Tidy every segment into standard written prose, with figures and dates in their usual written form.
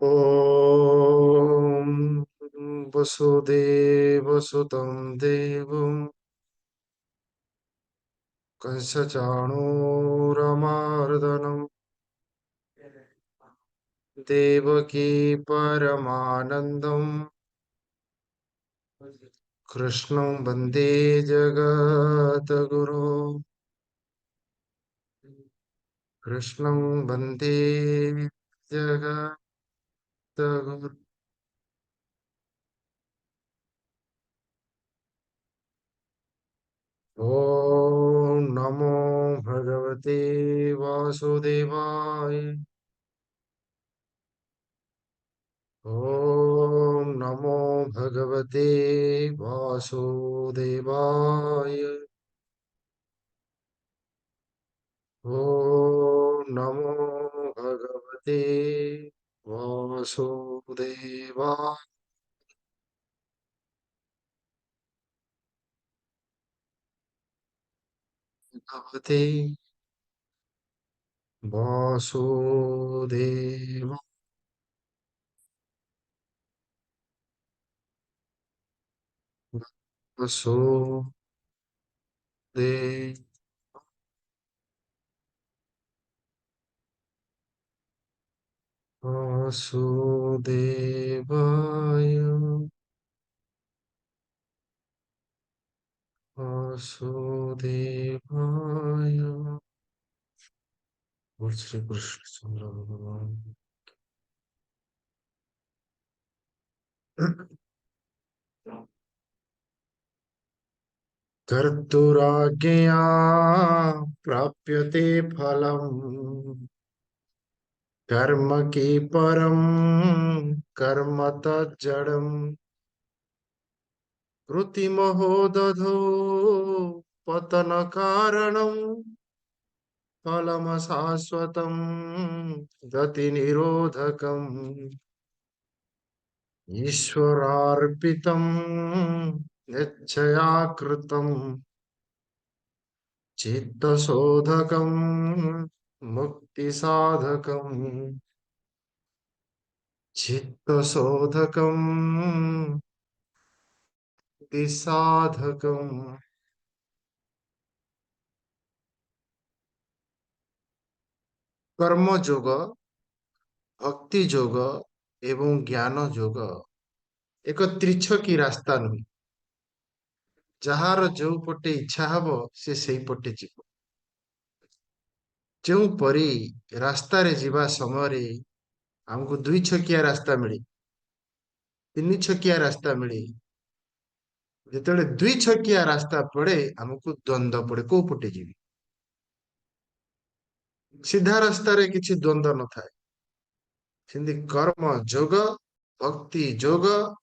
ॐ वसुदेवसुतं देवं कंसचाणूरमर्दनं देवकी परमानन्दं कृष्णं वन्दे जगद्गुरो कृष्णं वन्दे जगद्गुरो। ॐ नमो भगवते वासुदेवाय। ॐ नमो भगवते वासुदेवाय। ॐ नमो भगवते वासुदेवाय। भगवते वासुदेव वासुदेव वासुदेवाय वासुदेवाय। बोल श्री कृष्ण चंद्र भगवान। कर्तुराज्ञया प्राप्यते फलम् कर्म की परम कर्म तज्जडम् कृतिमहो दधो पतन कारणम् फलम शाश्वतम् गति निरोधकम् ईश्वरार्पितम् निश्चया कृतम् चित्तशोधकम् मुक्तिसाधकम् चित्तशोधकम् मुक्तिसाधकम्। कर्म जोग, भक्ति जोग एवं ज्ञान जोग एक त्रिछकी रास्ता नुहे। जार जो पटे इच्छा हब से सही पटे जीव। जो परी रास्ता रे जीवा समय रे हमको दुई छकिया रास्ता मिले, तीन छकिया रास्ता मिले। जिते दुई छकिया रास्ता पड़े हमको द्वंद्व पड़े को पटे जीवी। सीधा रास्ता रे किसी द्वंद्व न थाए। सिंधी कर्म जोग, भक्ति जोग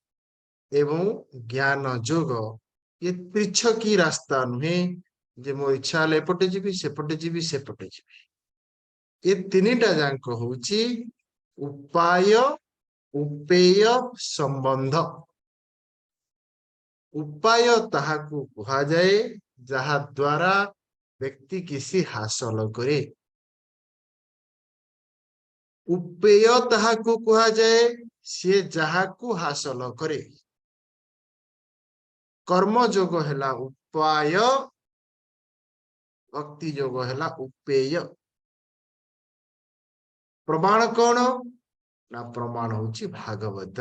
एवं ज्ञान जोग ये त्रिछकी रास्ता नुहे। जे मो इच्छा हेले एपटे जीवी सेपटे जीवी सेपटे जीवी। ये तीनटा जांक होउची उपाय उपेय संबंध। उपाय ताहाकू कहा जाए जहा द्वारा व्यक्ति किसी हासिल करे। उपेय ताहाकू कहा जाए सी जहाकू हासिल करे। कर्म जोग हैला उपाय, भक्ति जोग हैला उपेय। प्रमाण कौन ना प्रमाण होची भागवत।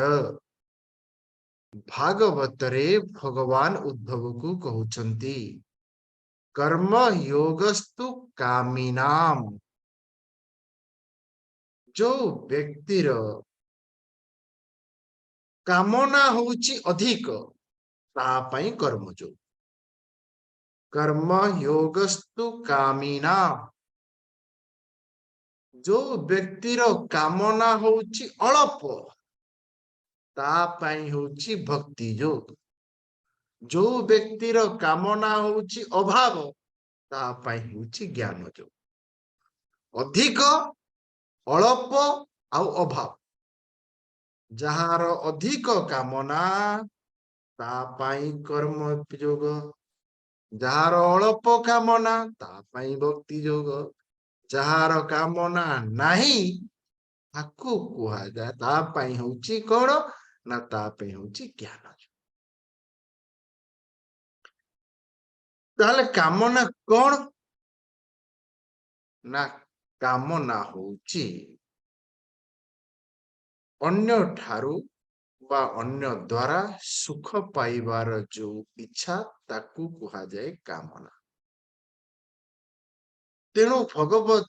भागवत रे भगवान उद्धव को कहउछंती कर्म योगस्तु कामिनाम। जो व्यक्तिर कामना होची अधिक तापाई कर्म जोग। कर्म योगस्तु कामिनाम। जो व्यक्तिर कामना होची अल्प तापाई होची भक्ति जोग। जो व्यक्तिर कामना होची अभाव तापाई होची ज्ञान जोग। अधिक अल्प आउ अभाव जार अधिक कामना तापाई कर्म जोग। जार अल्प कामना तापाई भक्ति जोग। जार कामना नहीं ତାକୁ କୁହାଯାଏ ତା ପାଇଁ ହଉଛି କଣ ନା ତା ପାଇଁ ହଉଛି ଜ୍ଞାନ। ତାହେଲେ କାମନା କଣ ନା କାମନା ହଉଛି ଅନ୍ୟ ଠାରୁ ବା ଅନ୍ୟ ଦ୍ୱାରା ସୁଖ ପାଇବାର ଯୋଉ ଇଚ୍ଛା ତାକୁ କୁହାଯାଏ କାମନା। ତେଣୁ ଭଗବତ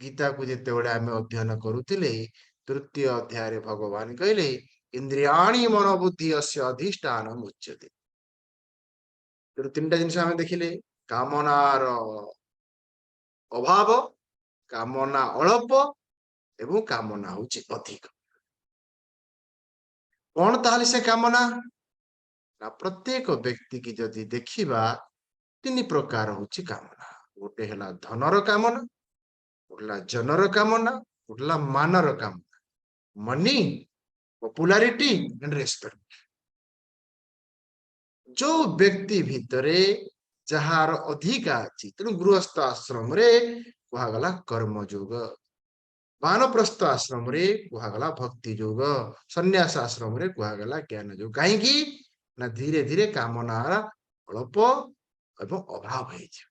ଗୀତାକୁ ଯେତେବେଳେ ଆମେ ଅଧ୍ୟୟନ କରୁଥିଲେ ତୃତୀୟ ଅଧ୍ୟାୟରେ ଭଗବାନ କହିଲେ ଇନ୍ଦ୍ରିୟାଣୀ ମନୋବୁଦ୍ଧି ଅସ୍ୟ ଅଧିଷ୍ଠାନ ମୁଚ୍ୟତେ। ତେଣୁ ତିନିଟା ଜିନିଷ ଆମେ ଦେଖିଲେ କାମନାର ଅଭାବ, କାମନା ଅଳ୍ପ ଏବଂ କାମନା ହଉଛି ଅଧିକ। କଣ ତାହେଲେ ସେ କାମନା ନା ପ୍ରତ୍ୟେକ ବ୍ୟକ୍ତି କି ଯଦି ଦେଖିବା ତିନି ପ୍ରକାର ହଉଛି କାମନା। ଗୋଟେ ହେଲା ଧନର କାମନା, ଗୋଟେ ହେଲା ଜନର କାମନା, ଗୋଟେ ହେଲା ମାନର କାମନା। Money, popularity and respect. ଯୋଉ ବ୍ୟକ୍ତି ଭିତରେ ଯାହାର ଅଧିକା ଅଛି, ତେଣୁ ଗୃହସ୍ଥ ଆଶ୍ରମରେ କୁହାଗଲା କର୍ମଯୋଗ, ବାନପ୍ରସ୍ଥ ଆଶ୍ରମରେ କୁହାଗଲା ଭକ୍ତି ଯୋଗ, ସନ୍ନ୍ୟାସ ଆଶ୍ରମରେ କୁହାଗଲା ଜ୍ଞାନ ଯୋଗ। କାହିଁକି ନା ଧୀରେ ଧୀରେ କାମନାର ଅଳ୍ପ ଏବଂ ଅଭାବ ହେଇଯିବ।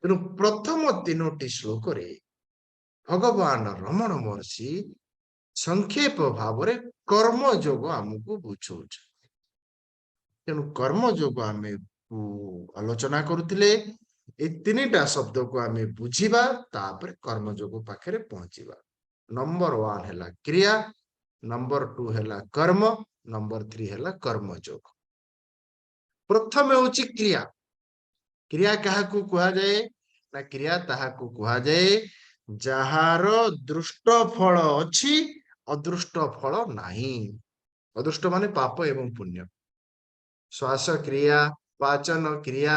ତେଣୁ ପ୍ରଥମ ତିନୋଟି ଶ୍ଲୋକରେ ଭଗବାନ ରମଣ ମହର୍ଷି ସଂକ୍ଷେପ ଭାବରେ କର୍ମଯୋଗ ଆମକୁ ବୁଝଉଛନ୍ତି। ତେଣୁ କର୍ମଯୋଗ ଆମେ ଆଲୋଚନା କରୁଥିଲେ। এই ତିନିଟା ଶବ୍ଦକୁ ଆମେ ବୁଝିବା, ତାପରେ କର୍ମଯୋଗ ପାଖରେ ପହଞ୍ଚିବା। ନମ୍ବର 1 ହେଲା କ୍ରିୟା, ନମ୍ବର 2 ହେଲା କର୍ମ, ନମ୍ବର 3 ହେଲା କର୍ମଯୋଗ। ପ୍ରଥମେ ହଉଛି କ୍ରିୟା। କ୍ରିୟା କାହାକୁ କୁହାଯାଏ ନା କ୍ରିୟା ତାହାକୁ କୁହାଯାଏ ଯାହାର ଦୃଷ୍ଟ ଫଳ ଅଛି, ଅଦୃଷ୍ଟ ଫଳ ନାହିଁ। ଅଦୃଷ୍ଟ ମାନେ ପାପ ଏବଂ ପୁଣ୍ୟ। ଶ୍ୱାସ କ୍ରିୟା, ପାଚନ କ୍ରିୟା,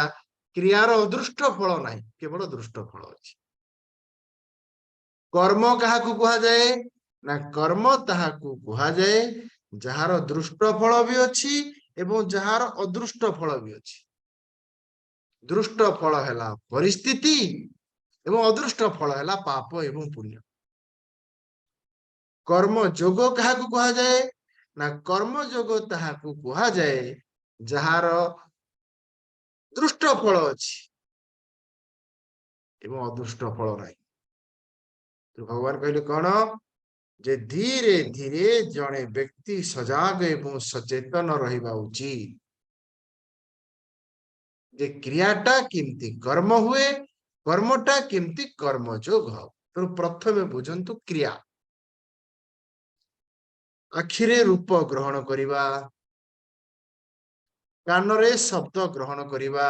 କ୍ରିୟାର ଅଦୃଷ୍ଟ ଫଳ ନାହିଁ, କେବଳ ଦୃଷ୍ଟ ଫଳ ଅଛି। କର୍ମ କାହାକୁ କୁହାଯାଏ ନା କର୍ମ ତାହାକୁ କୁହାଯାଏ ଯାହାର ଦୃଷ୍ଟ ଫଳ ବି ଅଛି ଏବଂ ଯାହାର ଅଦୃଷ୍ଟ ଫଳ ବି ଅଛି। ଦୃଷ୍ଟ ଫଳ ହେଲା ପରିସ୍ଥିତି ଏବଂ ଅଦୃଷ୍ଟ ଫଳ ହେଲା ପାପ ଏବଂ ପୁଣ୍ୟ। କର୍ମ ଯୋଗ କାହାକୁ କୁହାଯାଏ ନା କର୍ମ ଯୋଗ ତାହାକୁ କୁହାଯାଏ ଯାହାର ଦୃଷ୍ଟ ଫଳ ଅଛି ଏବଂ ଅଦୃଷ୍ଟ ଫଳ ନାହିଁ। ଭଗବାନ କହିଲେ କଣ ଯେ ଧୀରେ ଧୀରେ ଜଣେ ବ୍ୟକ୍ତି ସଜାଗ ଏବଂ ସଚେତନ ରହିବା ଉଚିତ ଯେ କ୍ରିୟାଟା କେମିତି କର୍ମ ହୁଏ, କର୍ମଟା କେମିତି କର୍ମଯୋଗ ହବ। ତେଣୁ ପ୍ରଥମେ ବୁଝନ୍ତୁ କ୍ରିୟା। ଆଖିରେ ରୂପ ଗ୍ରହଣ କରିବା, କାନରେ ଶବ୍ଦ ଗ୍ରହଣ କରିବା,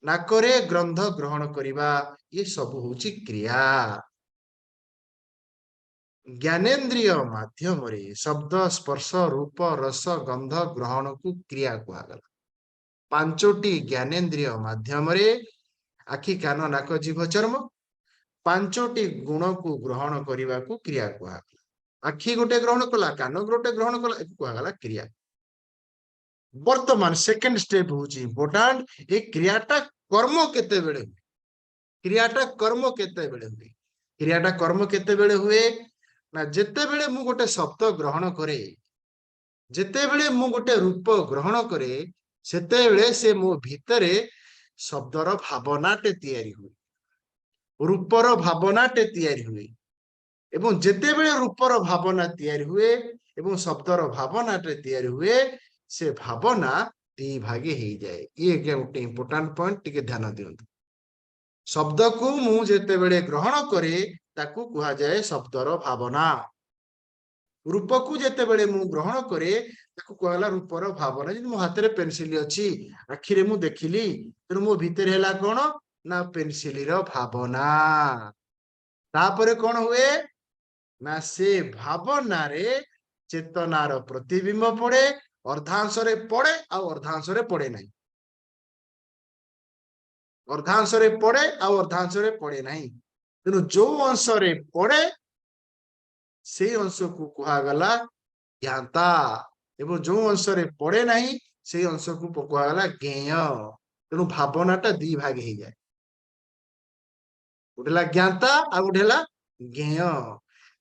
ନାକରେ ଗନ୍ଧ ଗ୍ରହଣ କରିବା, ଏ ସବୁ ହଉଛି କ୍ରିୟା। ଜ୍ଞାନେନ୍ଦ୍ରିୟ ମାଧ୍ୟମରେ ଶବ୍ଦ, ସ୍ପର୍ଶ, ରୂପ, ରସ, ଗନ୍ଧ ଗ୍ରହଣକୁ କ୍ରିୟା କୁହାଗଲା। ପାଞ୍ଚଟି ଜ୍ଞାନେନ୍ଦ୍ରିୟ ମାଧ୍ୟମରେ ଆଖି, କାନ, ନାକ, ଜିଭ, ଚର୍ମ ପାଞ୍ଚଟି ଗୁଣକୁ ଗ୍ରହଣ କରିବାକୁ କ୍ରିୟା କୁହାଗଲା। ଆଖି ଗୋଟେ ଗ୍ରହଣ କଲା, କାନ ଗୋଟେ ଗ୍ରହଣ କଲା, ଏକୁ କୁହାଗଲା କ୍ରିୟା। ବର୍ତ୍ତମାନ ସେକେଣ୍ଡ ସ୍ଟେପ ହଉଛି ଇମ୍ପୋର୍ଟାଣ୍ଟ, ଏ କ୍ରିୟାଟା କର୍ମ କେତେବେଳେ ହୁଏ? କ୍ରିୟାଟା କର୍ମ କେତେବେଳେ ହୁଏ? କ୍ରିୟାଟା କର୍ମ କେତେବେଳେ ହୁଏ ନା ଯେତେବେଳେ ମୁଁ ଗୋଟେ ଶବ୍ଦ ଗ୍ରହଣ କରେ, ଯେତେବେଳେ ମୁଁ ଗୋଟେ ରୂପ ଗ୍ରହଣ କରେ, ସେତେବେଳେ ସେ ମୋ ଭିତରେ ଶବ୍ଦର ଭାବନାଟେ ତିଆରି ହୁଏ, ରୂପର ଭାବନାଟେ ତିଆରି ହୁଏ। ଏବଂ ଯେତେବେଳେ ରୂପର ଭାବନା ତିଆରି ହୁଏ ଏବଂ ଶବ୍ଦର ଭାବନାଟେ ତିଆରି ହୁଏ, ସେ ଭାବନା ଦି ଭାଗେ ହେଇଯାଏ। ଇଏ ଗୋଟେ ଇମ୍ପୋର୍ଟାଣ୍ଟ ପଏଣ୍ଟ, ଟିକେ ଧ୍ୟାନ ଦିଅନ୍ତୁ। ଶବ୍ଦକୁ ମୁଁ ଯେତେବେଳେ ଗ୍ରହଣ କରେ ତାକୁ କୁହାଯାଏ ଶବ୍ଦର ଭାବନା। ରୂପକୁ ଯେତେବେଳେ ମୁଁ ଗ୍ରହଣ କରେ ତାକୁ କୁହାଗଲା ରୂପର ଭାବନା। ଯଦି ମୋ ହାତରେ ପେନସିଲ ଅଛି, ଆଖିରେ ମୁଁ ଦେଖିଲି, ତେଣୁ ମୋ ଭିତରେ ହେଲା କଣ ନା ପେନସିଲର ଭାବନା। ତାପରେ କଣ ହୁଏ ନା ସେ ଭାବନାରେ ଚେତନାର ପ୍ରତିବିମ୍ବ ପଡେ, ଅର୍ଦ୍ଧାଂଶରେ ପଡେ ଆଉ ଅର୍ଦ୍ଧାଂଶରେ ପଡେ ନାହିଁ। ଅର୍ଦ୍ଧାଂଶରେ ପଡେ ଆଉ ଅର୍ଦ୍ଧାଂଶରେ ପଡେ ନାହିଁ। ତେଣୁ ଯୋଉ ଅଂଶରେ ପଡେ ସେଇ ଅଂଶକୁ କୁହାଗଲା ଜ୍ଞାତା ଏବଂ ଯୋଉ ଅଂଶରେ ପଡେ ନାହିଁ ସେଇ ଅଂଶକୁ କୁହାଗଲା ଜ୍ଞେୟ। ତେଣୁ ଭାବନାଟା ଦି ଭାଗ ହେଇଯାଏ, ଗୋଟେ ହେଲା ଜ୍ଞାତା ଆଉ ଗୋଟେ ହେଲା ज्ञेय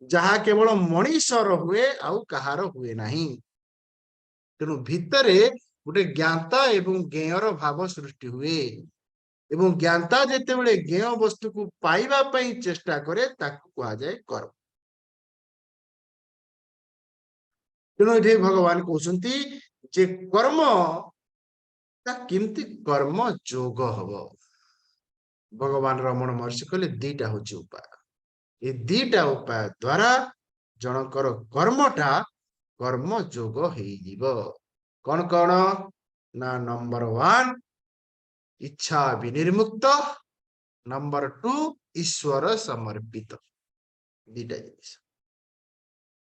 जहा केवल मनीषर हुए आउ कहार हुए नहीं तेणु भितरे गोटे ज्ञाता एवं ज्ञेयर भाव सृष्टि हुए एवं ज्ञाता जेतेबेले ज्ञेय वस्तु को पाइबा पई चेष्टा करे ताकू कहा जाए कर्म तेणु ये भगवान कहते जे कर्म किमती कर्म जोग हम भगवान रमण महर्षि कहले दीटा हूँ उपाय ये दीटा उपाय द्वारा जनकर कर्मटा कर्म जोग हो कौन कौन ना नंबर 1 इच्छा विनिर्मुक्त नंबर 2 ईश्वर समर्पित दीटा जिनिस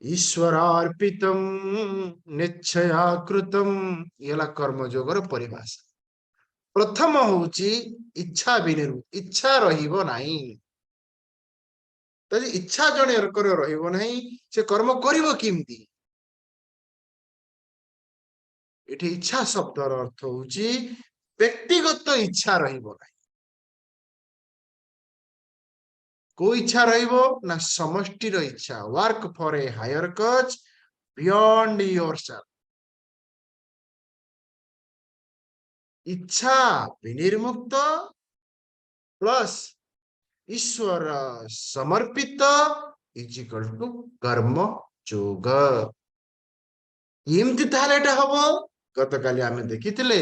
ईश्वर अर्पितम निश्चया कृतम ये कर्म जोगर परिभाषा प्रथम होची इच्छा विनिर्मुक्त इच्छा रहिबो नाही तो इच्छा जने रहिबो नाही से कर्म करिवो किमती एठी इच्छा शब्दर अर्थ होची व्यक्तिगत इच्छा रहिबो नाही को इच्छा रहिबो ना समष्टिर इच्छा वर्क फॉर ए हायर कज बियॉन्ड योरसेल्फ इच्छा विनिर्मुक्त प्लस ईश्वर समर्पित इज इक्वल टू कर्म जोग एमती ताहले एटा हबो गतकाली आमे देखिथिले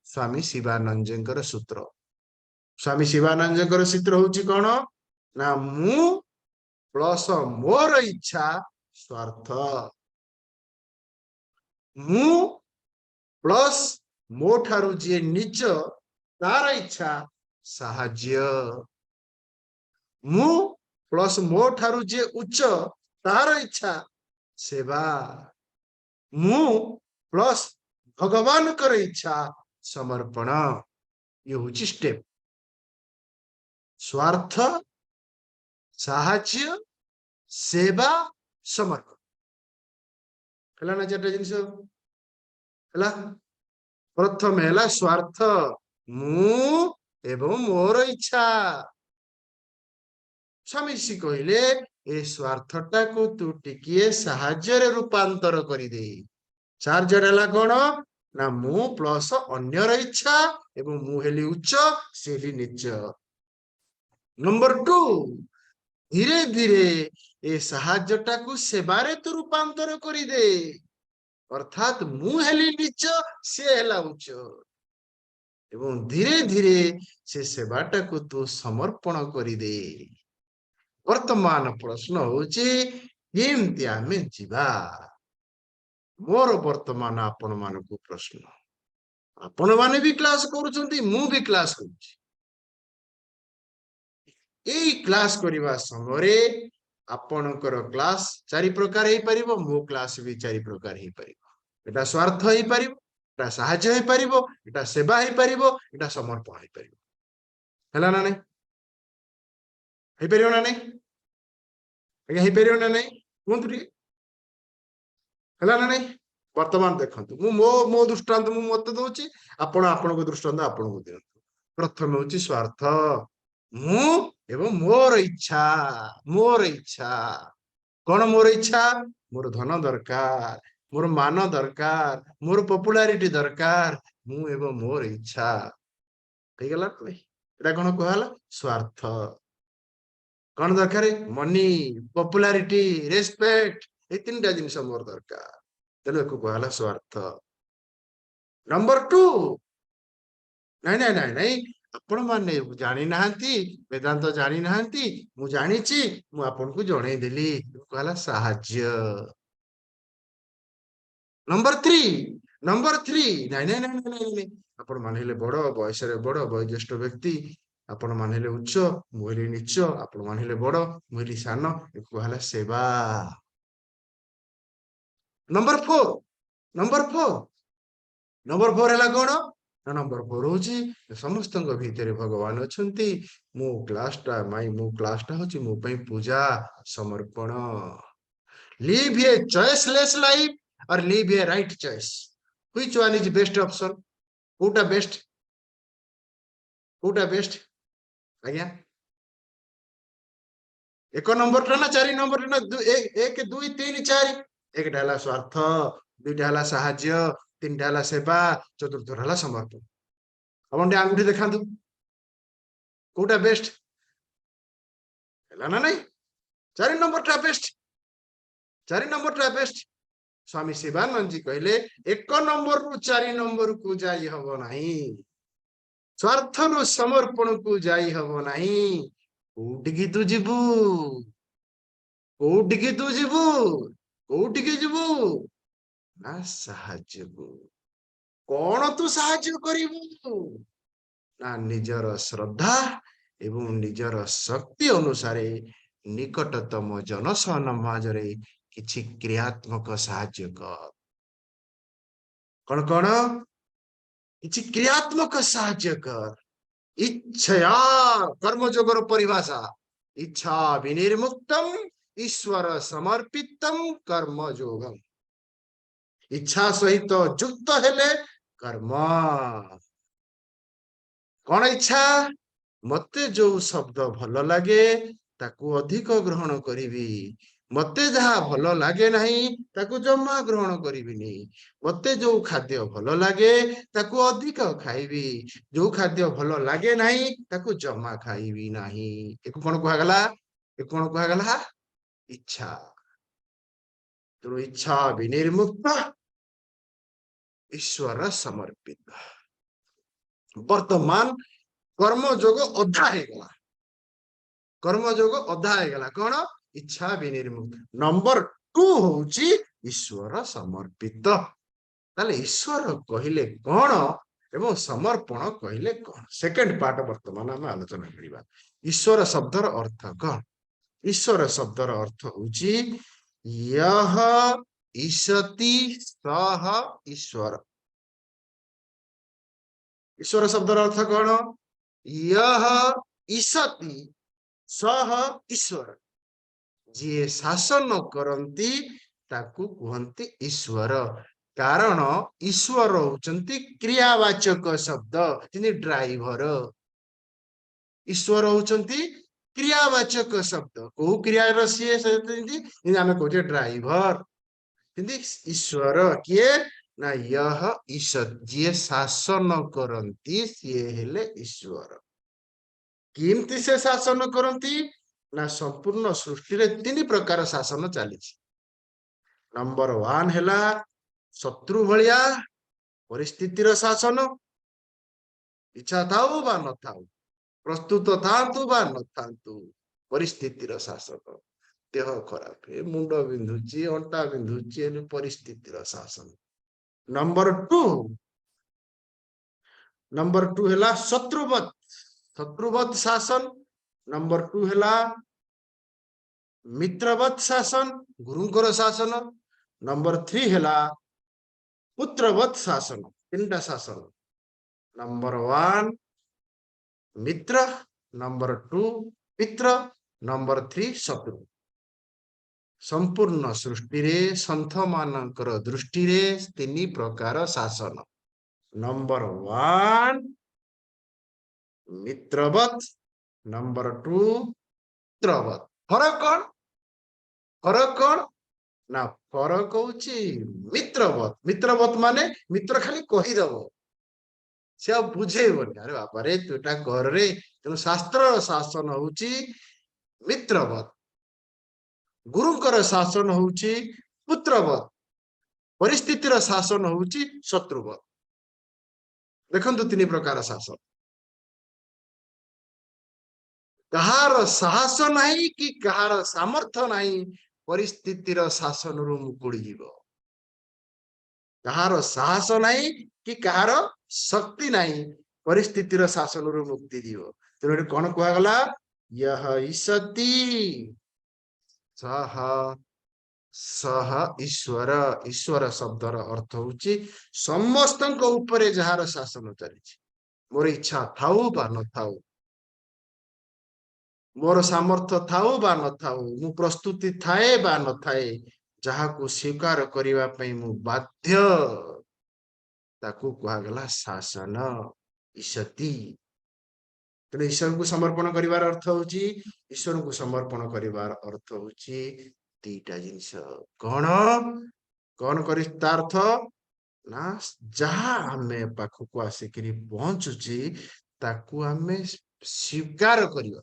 स्वामी शिवानंदजींकर सूत्र स्वामी शिवानंदजींकर सूत्र होची कोन ना मु प्लस मोर इच्छा स्वार्थ मु प्लस मो ठारू जे निच तार इच्छा साहाज्य मु प्लस मो ठारू जे उच्च तार इच्छा सेवा मु प्लस भगवान कर इच्छा समर्पण ये हूँ स्टेप स्वार्थ साहाज्य सेवा समर्पण है ना चार्टा जिन प्रथम है स्वार्थ मु एवं मोर इच्छा स्वामी श्री कहले ए स्वार्थटा को तू टिकिए साहाज्य रूपांतर कर दे चार्जर है कौन ना मु प्लस अन्यर इच्छा एवं मु हेली उच्च से नीच नंबर 2 धीरे धीरे ए साहाज्यटा को सेवारे तू रूपांतर कर दे अर्थात मु हेली नीच से हेला उच्च एवं धीरे धीरे से सेवाटा को तू समर्पण कर दे वर्तमान प्रश्न होची केमती आमे जीवा मोर वर्तमान आपण मानक प्रश्न आपण माने भी क्लास करूछंती मु भी क्लास करूछि एई क्लास करिवा समरे आपणकर क्लास चारि प्रकार हे परिबो मो क्लास भी चारि प्रकार हे परिबो एटा स्वार्थ हे परिबो एटा सहाय्य हे परिबो एटा सेवा हे परिबो एटा समर्पण हे परिबो हला ना नै हे परिबो ना नै आज्ञा हे परिबो ना नै कोंतुरी हला ना नै वर्तमान देखंतु मु मो दृष्टांत मु मत दोछि आपण आपण को दृष्टांत आपण को दियंतु प्रथम होछि स्वार्थ मु एवं मोर इच्छा कौन मोर इच्छा मोर धन दरकार मोर मान दरकार मोर पॉपुलैरिटी दरकार मु एवं मोर इच्छा ठीक है एटा कौन कहला स्वार्थ कौन दरकार मनी पॉपुलैरिटी रेस्पेक्ट ए तीनटा जिनिस मोर दरकार तेणु एक कहला स्वार्थ नंबर 2 नहीं नहीं नहीं नहीं आपण माने जानी नाहंती वेदांत जानी नाहंती मु जानिची मु आपन को जणे देली कहला साहाज्य नंबर 3 नहीं नहीं नहीं नहीं नहीं आपण मानेले बड़ बयस रे बड़ वयोज्येष्ठ व्यक्ति आपण मानेले उच्च मुहेली नीच आपण मानेले बड़ मुहेली सान कहला सेवा नंबर 4 है कौन नंबर 4 होची समस्त भीतर भगवान अछंती मो क्लासटा माई मो क्लासटा होची मो पई पूजा समर्पण लिव ए चॉइसलेस लाइफ और live a right choice which one is best option कोटा बेस्ट आज्ञा एक नंबर टा ना 4 नंबर ना 1 2 3 4 एकटा हला स्वार्थ दुईटा हला साहाଯ୍य तीनटा हला सेवा चतुर्थ हला समर्पण अपन टे आंगुठी देखांतु कोटा बेस्ट हला ना नहीं 4 नंबर टा बेस्ट 4 नंबर टा बेस्ट स्वामी शिवानंद जी कहले 1 नंबर रु 4 नंबर को जाई हबो नहीं स्वार्थ रु समर्पण को जाई हबो नहीं कोटिकी तू जीवु कोटिकी तू जीवु कोटिकी जीवु ना साहाଯ୍ୟ को कौन तू साहाଯ୍ୟ करिवु ना निजर श्रद्धा एवं निजर शक्ति अनुसार निकटतम जनसमाज रे किछि क्रियात्मक साहाଯ୍ୟ कर कौन किछि क्रियात्मक साहाଯ୍य कर इच्छया कर्मयोगर परिभाषा इच्छा विनिर्मुक्तम ईश्वर समर्पितम कर्मयोगम इच्छा सहित युक्त हेले कर्म कौन इच्छा मते जो शब्द भल लगे ताकू अधिक ग्रहण करी मते जहाँ भल लगे नहीं ताकू जमा ग्रहण करी मते जो खाद्य भल लगे ताकू अधिक खाइबी जो खाद्य भल लगे नहीं ताकू जमा खाइबी नहीं एक कौन कहगला एक कौन कहगला इच्छा तो इच्छा विनिर्मुक्त ईश्वर समर्पित वर्तमान कर्मयोग अधा हेगला कर्मयोग अधा हेगला कौन इच्छा विनिर्मुक्त नंबर 2 होची ईश्वर समर्पित ताले ईश्वर कहिले कौन एवं समर्पण कहिले कौन सेकंड पार्ट वर्तमान हम आलोचना करिबा ईश्वर शब्दर अर्थ कौन ईश्वर शब्दर अर्थ होची यह ईशति सह ईश्वर ईश्वर शब्दर अर्थ कौन यह ईशति सह ईश्वर जी शासन करती ताकू कहती ईश्वर कारण ईश्वर होचंती क्रियावाचक शब्द जिनि ड्राइवर ईश्वर होचंती क्रियावाचक शब्द को क्रिया सी आम कहे ड्राइवर ईश्वर किए ना यह ईश्वर जी शासन करती सी हेले ईश्वर किमती से शासन करती ना संपूर्ण सृष्टि रे 3 प्रकार शासन चली नंबर 1 हैला शत्रु भलिया परिस्थितिर शासन इच्छा थाऊ बा न थाऊ प्रस्तुत थांतु बा न थांतु परिस्थितिर शासन देह खराब है मुंड बिंधुची अंटा बिंधुची एने परिस्थितिर शासन नंबर 2 हैला शत्रुवत शासन नंबर 2 हैला मित्रवत शासन गुरुंकर शासन नंबर 3 हैला पुत्रवत शासन 3टा शासन नंबर 1 मित्र नंबर 2 पित्र नंबर 3 शत्रु संपूर्ण सृष्टि रे संथ मानकर दृष्टि रे 3 प्रकार शासन नंबर 1 मित्रवत नंबर 2 पुत्रवत फरक कौन ना फरक होची मित्रवत माने मित्र खाली कहीदब से बुझेबनी अरे बापा रे तू एटा कर रे तेणु शास्त्र शासन होची मित्रवत गुरुंकर शासन होची पुत्रवत परिस्थितिर शासन होची शत्रुवत देखंतु 3 प्रकार शासन कहार साहस नहीं कि कहार सामर्थ्य नहीं परिस्थितिर शासन रु मुकुड़ी जीव कहार साहस नहीं कि कहार शक्ति नहीं परिस्थितिर शासन रु मुक्ति जीव तेणु कौन कहगला यह ईशति सह सह ईश्वर ईश्वर शब्दर अर्थ होची समस्तक ऊपर जार शासन चली मोर इच्छा थाऊ बा न थाऊ मोर सामर्थ्य थाऊ बा न थाऊ मु प्रस्तुति थाए बा न थाए जहा को स्वीकार करिवा पई मु बाध्य ताकू कहगला शासन ईशति तेणु ईश्वर को समर्पण करिवार अर्थ होची ईश्वर को समर्पण करिवार अर्थ होची दीटा जिनिस कौन कौन करी अर्थ ना जहाँ आमे पाखक आसिक पहुंचुची ताकू आमे स्वीकार करिवा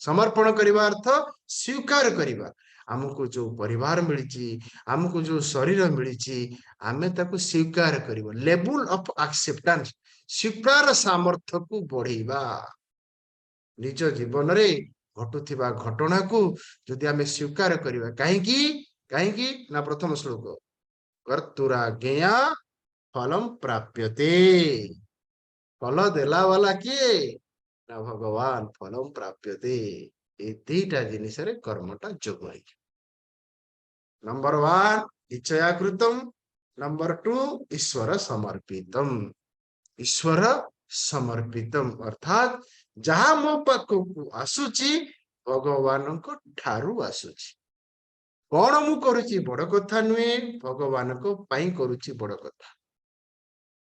समर्पण करने अर्थ स्वीकार करवा आमको जो परिवार मिली आमको जो शरीर मिली आमे ताकू स्वीकार करवा लेवल ऑफ एक्सेप्टेंस स्वीकार सामर्थ्य को बढ़ेवा निज जीवन रे घटुथिबा घटना को जदि आमे स्वीकार करवा कहीं ना प्रथम श्लोक कर्तुरा ज्ञा फलम प्राप्यते फल देला वाला किए ना भगवान फलम प्राप्यते ए दीटा जिनिस रे कर्मटा जोग है नंबर 1 इच्छयाकृतम नंबर 2 ईश्वर समर्पितम ईश्वर समर्पितम अर्थात जहाँ मो पाखक आसुची भगवान को ठारू आसुची कौन मु करुची बड़ कथा नुहे भगवान को पाई करुची बड़ कथा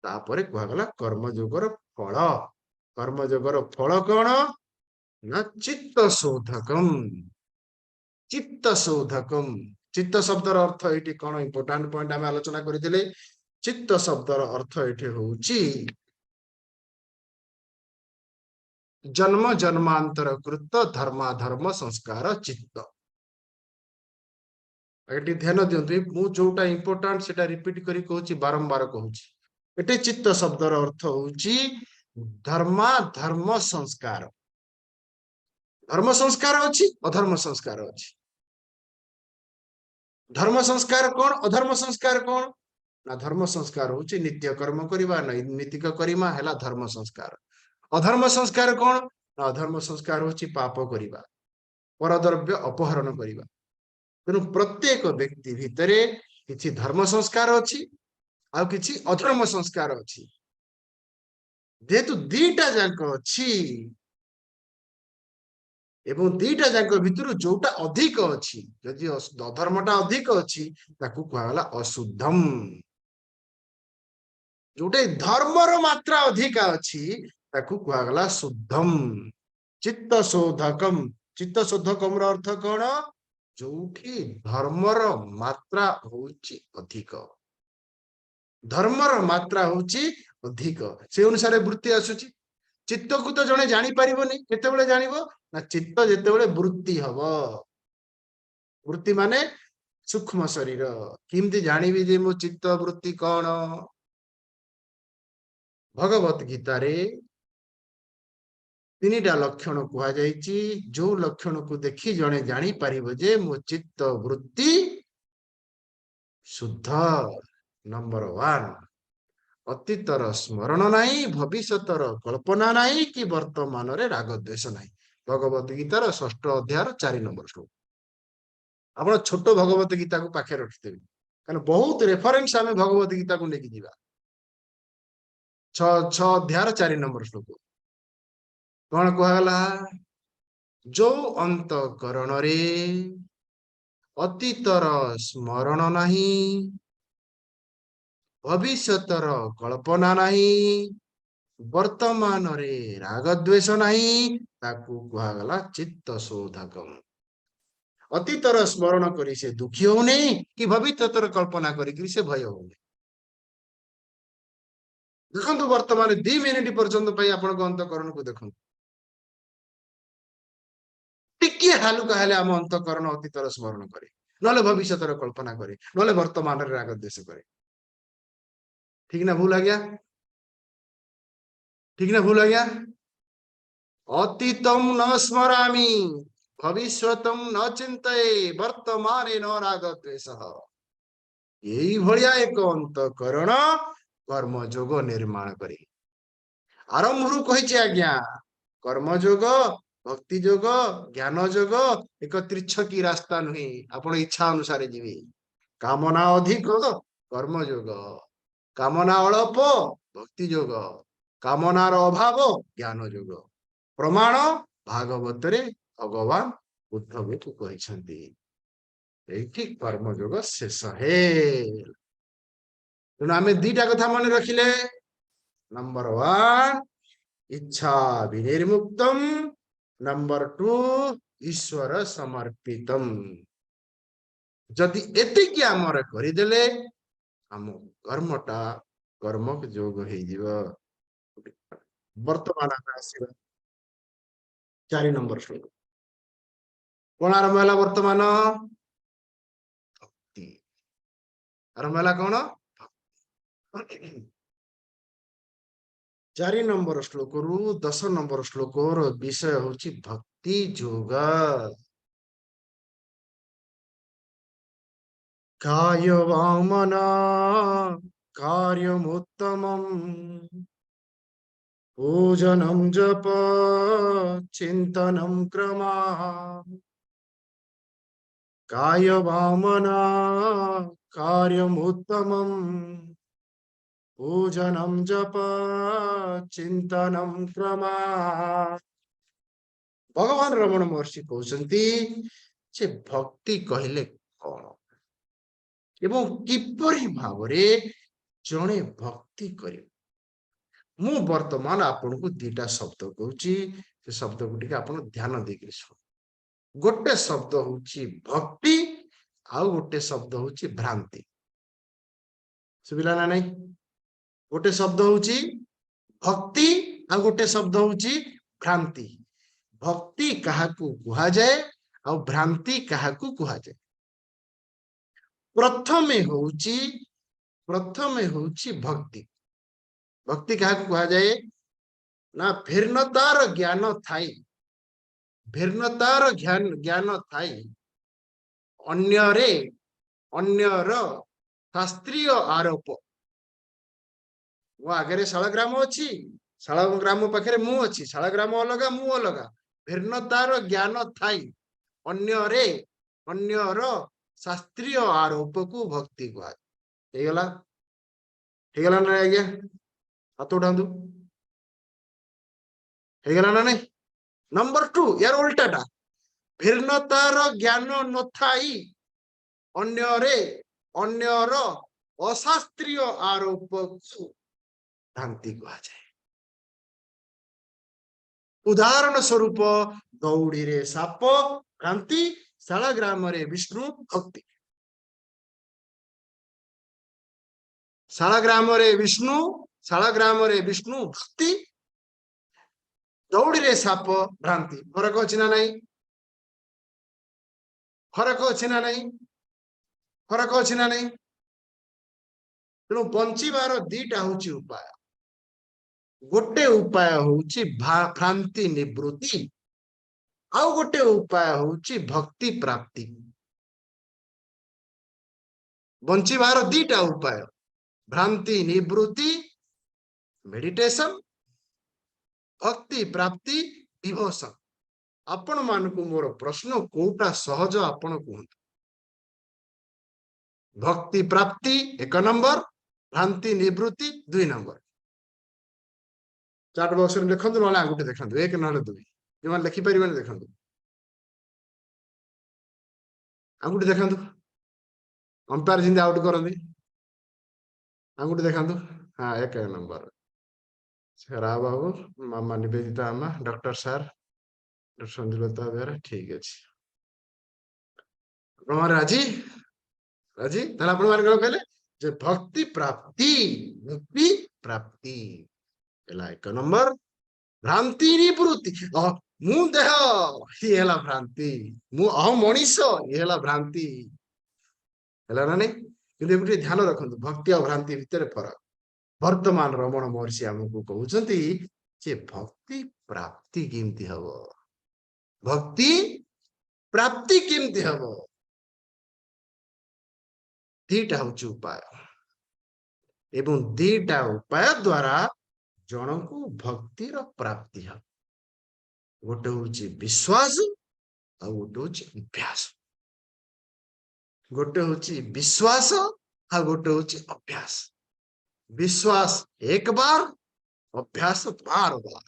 तापरे कहगला कर्मयोगर फल कर्मयोगर फल कौन ना चित्त शोधकम चित्त शोधकम चित्त शब्दर अर्थ ये कौन इंपोर्टाट पॉइंट आम आलोचना करते चित्त शब्दर अर्थ ये होची जन्म जन्मांतर कृत धर्माधर्म संस्कार चित्त ये ध्यान दिंतु मु जोटा इंपोर्टाट से रिपीट करी कहूची बारंबार कहूची ये चित्त शब्दर अर्थ होची धर्मा धर्म संस्कार धर्म संस्कार अच्छी अधर्म संस्कार अच्छी धर्म संस्कार कौन अधर्म संस्कार कौन ना धर्म संस्कार होची नित्य कर्म करवा नैमित्तिक करिमा हैला धर्म संस्कार अधर्म संस्कार कौन ना अधर्म संस्कार होची पाप करवा परद्रव्य अपहरण करवा तेणु प्रत्येक व्यक्ति भितरे किछि धर्म संस्कार अच्छी आ किछि अधर्म संस्कार अच्छी जेहेतु दीटा जाक अच्छी एवं दीटा जाक भितर जोटा अधिक अच्छी जदि अधर्मटा अधिक अच्छी ताकू कहला अशुद्धम जोटे धर्मर मात्रा अधिक अच्छी ताकू कहला शुद्धम चित्त शोधकम चित्त शोधकम अर्थ कौन जोठी धर्मर मात्रा होची अधिक धर्मर मात्रा होची अधिक से अनुसार वृत्ति आसुची चित्त को तो जने जानी परिबनी केतेबेले जानिबो ना चित्त जेतेबेले वृत्ति हबो वृत्ति माने सूक्ष्म शरीर किमती जानिबी जे मो चित्त वृत्ति कौन भगवत गीता रे तीनटा लक्षण कुहा जायछि जो लक्षण को देखि जने जानी परिबो जे मो चित्त वृत्ति शुद्ध नंबर 1 अतीतर स्मरण नहीं भविष्यतर कल्पना नहीं कि वर्तमान रे राग द्वेष नहीं भगवत गीतार 6ठ अध्याय 4 नंबर श्लोक आप छोट भगवत गीता को पाखे रखिथे कारण बहुत रेफरेंस आम भगवत गीता को लेकिन जीवा 6 अध्याय 4 नंबर श्लोक कौन कहला जो अंतकरण रे अतीतर स्मरण नहीं भविष्यतर कल्पना नहीं वर्तमान रे राग द्वेष नहीं ताकू कहगला चित्त शोधकम अतीतर स्मरण करी से दुखी होने कि भविष्यतर कल्पना करी से भय होने देखो वर्तमान 2 मिनिट पर्यंत आपण अंतकरण को देखो टिके हालुका हेले आम अंतकरण अतीतर स्मरण करे नले भविष्यतर कल्पना करे नले वर्तमान रे राग द्वेष करे ठीक ना भूल आ गया ठीक ना भूल आ गया अतीतम न स्मरामि भविष्यतम न चिंतये वर्तमाने न राग द्वेष यही भलिया एक अंतकरण कर्मयोग निर्माण करे आरंभ कही आज्ञा कर्मयोग भक्ति योग ज्ञान योग एक त्रिछकी रास्ता नुहे आपण इच्छा अनुसार जीवे कामना अधिक कर्मयोग कामना अल्प भक्ति योग कामनार अभाव ज्ञान योग प्रमाण भागवत रे भगवान उद्धव को कहते कर्मयोग शेष है तेणु आम 2टा कथा मन रखिले नंबर 1 इच्छा विनिर्मुक्तम नंबर 2 ईश्वर समर्पितम जदि एतिकी आमर करदेले आम कर्मटा कर्म जोग हो वर्तमान आसवा 4 नंबर श्लोक कौन आरंभ है वर्तमान भक्ति आरंभ है कौन 4 नंबर श्लोक रु 10 नंबर श्लोक विषय होची भक्ति जोग काय वामन कार्यमुत्तमम् पूजनं जप चिंतनं क्रमा काय वामन कार्यमुत्तमम् पूजनं जप चिंतनं क्रमा भगवान रमण महर्षि कहते जे भक्ति कहले कौन एवं किपरि भावरे जणे भक्ति करे मु वर्तमान आपन को दीटा शब्द कहूची से शब्द को टिके आपन ध्यान देके सुन गोटे शब्द होची भक्ति आउ गोटे शब्द होची भ्रांति सुबिला ना नहीं गोटे शब्द होची भक्ति आउ गोटे शब्द होची भ्रांति भक्ति काहाकू कुहा जाए आउ भ्रांति काहाकू कुहा जाए प्रथमे होची भक्ति भक्ति काहाकू कुहा जाए ना भिन्नतार ज्ञान थाई भिन्नतार ज्ञान थाई अन्यर शास्त्रीय आरोप वो आगे शालग्राम अच्छी शालग्राम पाखे मु अच्छी शालग्राम अलग मु अलग भिन्नतार ज्ञान थाई अन्यर शास्त्रीय आरोप को भक्ति कहला ना आज्ञा हाथ उठातु ना नहीं नंबर 2 यार उल्टाटा भिन्नतार ज्ञान न थाई अन्यर अशास्त्रीय आरोप को भ्रांति कहा जाए उदाहरण स्वरूप दौड़ी रे साप भ्रांति शालग्राम रे विष्णु भक्ति शालग्राम रे विष्णु भक्ति दौड़ी रे साप भ्रांति फरक अच्छी ना नहीं फरक अच्छी ना नहीं तेणु बंचार दीटा हूँ उपाय गोटे उपाय होची भ्रांति निवृत्ति आउ गोटे उपाय होची भक्ति प्राप्ति बंचार दीटा उपाय भ्रांति निवृत्ति मेडिटेशन भक्ति प्राप्ति डिवोशन आपण मान को मोर प्रश्न कोटा सहज आपण कहतु भक्ति प्राप्ति 1 नंबर भ्रांति निवृत्ति 2 नंबर चार्ट बॉक्स में देखो ना आगुटे देखो 1 ना 2 जो लिखि पारे देखो आगुटे देखो अंपायर जिंदा आउट करते आगुटे देखो हाँ 1 नंबर राव बाबू मामा निवेदिता आमा डॉक्टर सर डॉक्टर संजुलता बेरा ठीक अच्छे राजी राजी ताले आपण माने कहले जे भक्ति प्राप्ति एला 1 नंबर भ्रांति निवृत्ति मु देह ही हेला भ्रांति मु अहम मनीष ये हेला भ्रांति हेला ना नहीं किंतु एबुटे ध्यान रखंतु भक्ति और भ्रांति भितर फरक वर्तमान रमण महर्षि हमको कहउछंती जे भक्ति प्राप्ति केमती हबो भक्ति प्राप्ति केमती हबो दीटा होची उपाय एवं दीटा उपाय द्वारा जन को भक्तिर प्राप्ति हम गोटे हूँ विश्वास आ गोटे हूँ अभ्यास गोटे हूँ विश्वास आ गोटे हूँ अभ्यास विश्वास 1 बार अभ्यास 12 बार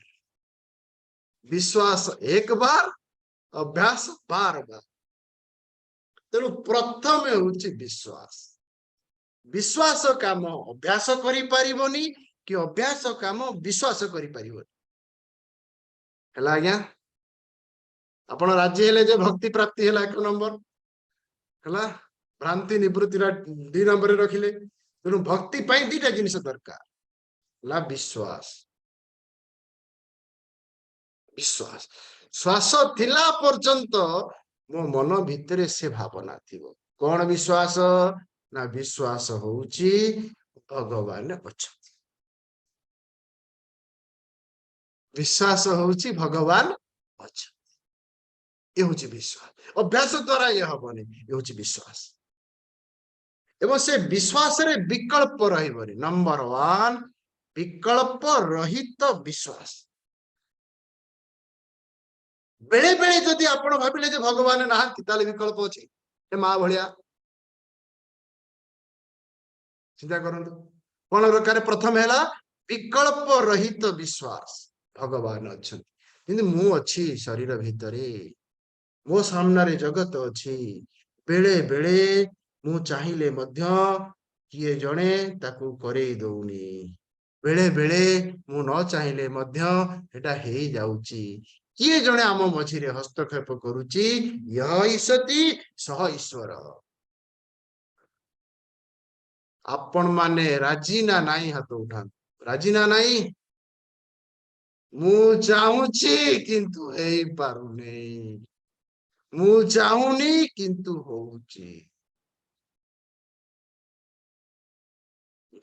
विश्वास 1 बार अभ्यास 12 बार तेणु प्रथम हूँ विश्वास विश्वास काम अभ्यास करि परिबोनी कि अभ्यास काम विश्वास करि परिबोनी हला आज्ञा आपण राजी हेले जे भक्ति प्राप्ति है 1 नंबर है भ्रांति निवृत्ति 2 नंबर रखिले तेणु भक्ति पाई 2टा जिनिस दरकार ला विश्वास विश्वास श्वास थिला पर्यंत मो मन भितर से भावना थिबो कौन विश्वास ना विश्वास होउची भगवान अछंती विश्वास होउची भगवान अछंती ये होउची विश्वास अभ्यास द्वारा ये हबनी ये होउची विश्वास एवं से विश्वास रे विकल्प रहिबनी नंबर 1 विकल्प रहित विश्वास बेले बेले जदि आपण भाबिले जे भगवान नाहंती ताले विकल्प अछि ए मा भलिया चिंता करंतु कोन प्रकार प्रथम हैला विकल्प रहित विश्वास भगवान अछंती किंतु मु अछि शरीर भितरे मो सामने रे जगत अछि बेले बेले मु चाहिले मध्य किए जणे ताकू करे दउनी बेले बेले मु न चाहिले मध्य एटा हेई जाउची किए जणे आम मझिरे हस्तक्षेप करूची यह ईसति सह ईश्वर आपण माने राजी ना नाही हाथ उठा राजी ना नाही मु चाहूची किंतु हेई पारुने मु चाहूनी किंतु होउची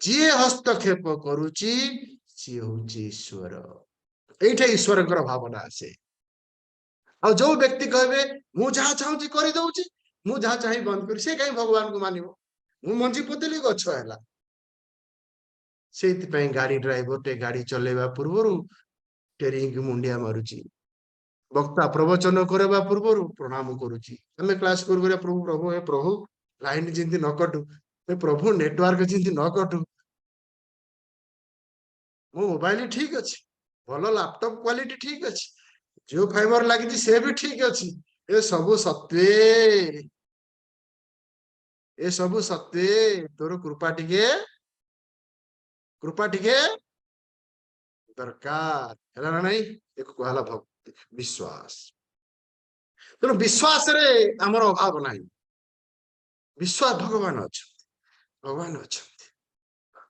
जी हस्तक्षेप करूची सी होउची ईश्वर एठे ईश्वर भावना आसे आ जो व्यक्ति कहबे मु जहा चाहूची करि दउची मु जहा चाहि बंद करी से काई भगवान को मानिबो मु मंजी पोतेली गछ हैला सेति पई गाड़ी ड्राइवर टे गाड़ी चलेबा पूर्वरु टेरिंग मुंडिया मारुची वक्ता प्रवचन करबा पूर्वरु प्रणाम करूची हमें क्लास कर प्रभु प्रभु हे प्रभु लाइन जिंती न कटू हे प्रभु नेटवर्क जिंती न कटू मो मोबाइल ठीक अछि भलो लैपटॉप क्वालिटी ठीक अछि जो फाइबर लागि से भी ठीक अछि ए सब सत्वे तोर कृपा टिके दरकार हैला ना नहीं एक कहला भक्ति विश्वास तेणु विश्वास रे हमर अभाव नाही विश्वास भगवान अछंती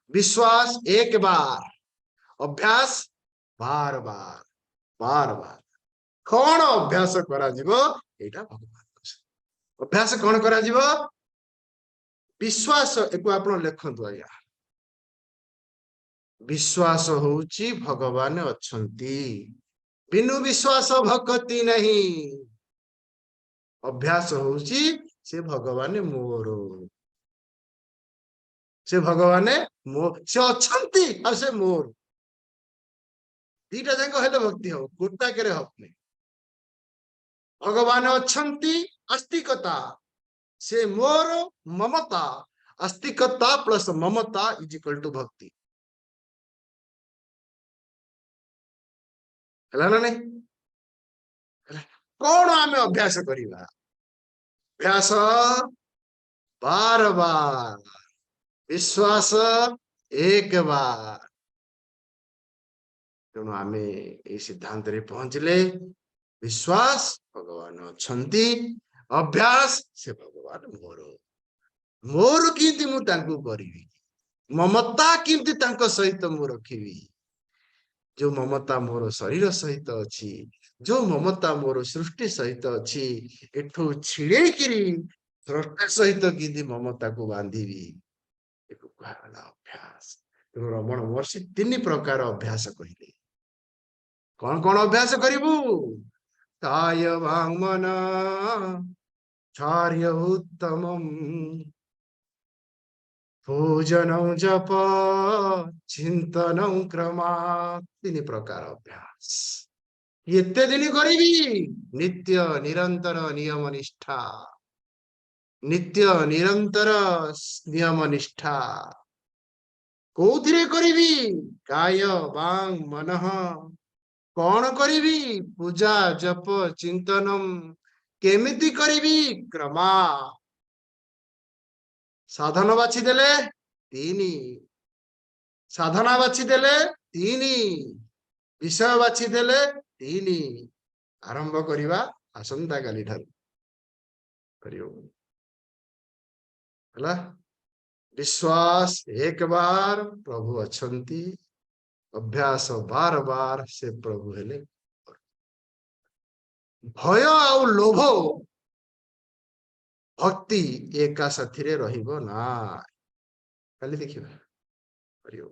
विश्वास एक बार अभ्यास बार बार बार बार कौन अभ्यास करा जीवो एटा भगवान अभ्यास कौन करा जीवो विश्वास एको आपण लेखंतु आया विश्वास होउची भगवान अछंती बिनु विश्वास भक्ति नहीं अभ्यास होउची से भगवान मोर से भगवान मो से अछंती आ से मोर दीटा जांको हेले भक्ति हो गोटा करे हपने भगवान अछंती आस्तिकता से मोर ममता आस्तिकता प्लस ममता इज इक्वल टू भक्ति हला ना नहीं कौन आम अभ्यास करिबा अभ्यास बार बार विश्वास एक बार तेणु आमे ए सिद्धांत रे पहुंचले विश्वास भगवान अछंती अभ्यास से भगवान मोर मोर किंति मु तांको करिवि ममता किंति तांको सहित मु रखिवि जो ममता मोर शरीर सहित अछि जो ममता मोर सृष्टि सहित अछि एठो छिड़े किरी सृष्टि सहित किंति ममता को बांधीवि एक कहला अभ्यास तेणु रमण महर्षि 3 प्रकार अभ्यास कहिले कौन कौन अभ्यास करिबू काय वांग मन चार्य उत्तमम भोजन जप चिंतन क्रमा 3 प्रकार अभ्यास एते दिन करिबी नित्य निरंतर नियम निष्ठा नित्य निरंतर नियम निष्ठा कोथिरे करिबी काय वांग मन कौन करिबी पूजा जप चिंतनम केमिति करिबी क्रमा साधन बाछि देले 3 साधना बाछि देले 3 विषय बाछि देले 3 आरंभ करिबा आसंता काली ठारू करियो हला विश्वास एक बार प्रभु अछंती अभ्यास बार बार से प्रभु हेले भय आउ लोभ भक्ति एका साथी रे रहिबो ना काली देखिबा करियो।